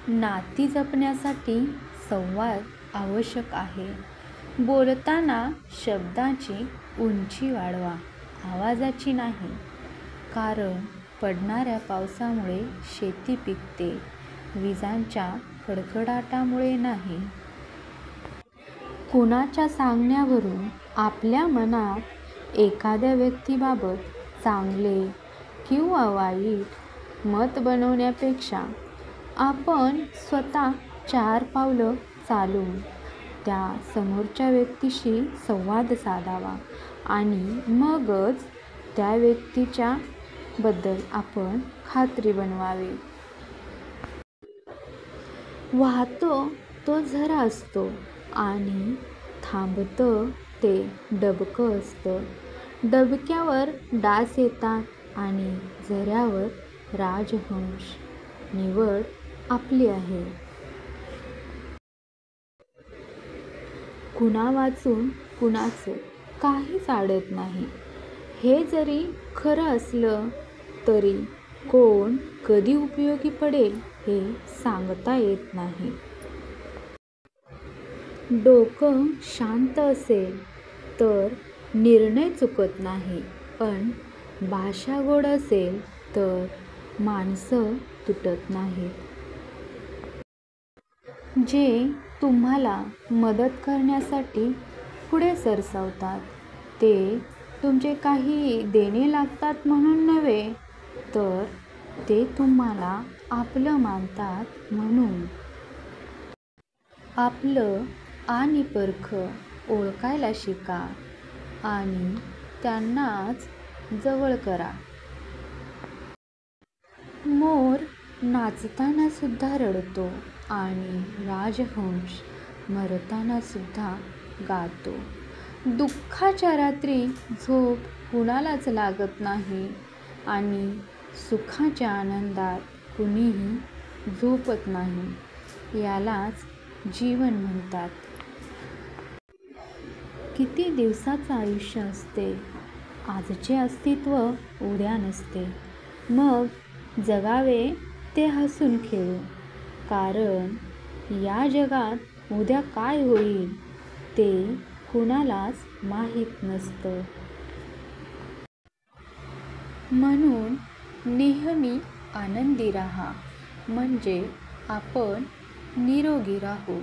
नाती जपण्यासाठी संवाद आवश्यक आहे. बोलताना शब्दाची उंची वाढवा, आवाजाची नाही. कारण पडणाऱ्या पावसामुळे शेती पिकते, विजांच्या कडकडाटामुळे नाही. कुणाच्या सांगण्यावरून आपल्या मनात एखाद्या व्यक्तीबाबत चांगले किंवा वाईट मत बनवण्यापेक्षा आपण स्वतः 4 पावलं चालून त्या समोरच्या व्यक्तीशी संवाद साधावा आणि मगच त्या व्यक्तीच्या बद्दल आपण खात्री बनवावी. वाहतो तो झरा असतो आणि थांबतं ते डबकं असतं. डबक्यावर डास येतात आणि झऱ्यावर राजहंस. निवड आपली आहे. कुणा वाचून कुणाचं काहीच अडत नाही. हे जरी खरं असलं तरी कोण कधी उपयोगी पडेल हे सांगता येत नाही. डोकं शांत असेल तर निर्णय चुकत नाही, पण भाषा गोड असेल तर माणसं तुटत नाहीत. जे तुम्हाला मदत करण्यासाठी पुढे सरसावतात ते तुमचे काही देणे लागतात म्हणून नव्हे, तर ते तुम्हाला आपलं मानतात म्हणून. आपलं आणि परखं ओळखायला शिका आणि त्यांनाच जवळ करा. मोर नाचताना सुद्धा रडतो आणि राजहंस मरताना सुद्धा गातो. दुःखाच्या रात्री झोप कुणालाच लागत नाही आणि सुखाच्या आनंदात कुणीही झोपत नाही. यालाच जीवन म्हणतात. किती दिवसाचं आयुष्य असते. आजचे अस्तित्व उद्या नसते. मग जगावे ते हसून खेळून. कारण या जगात उद्या काय होईल ते कुणालाच माहीत नसतं. म्हणून नेहमी आनंदी राहा, म्हणजे आपण निरोगी राहू.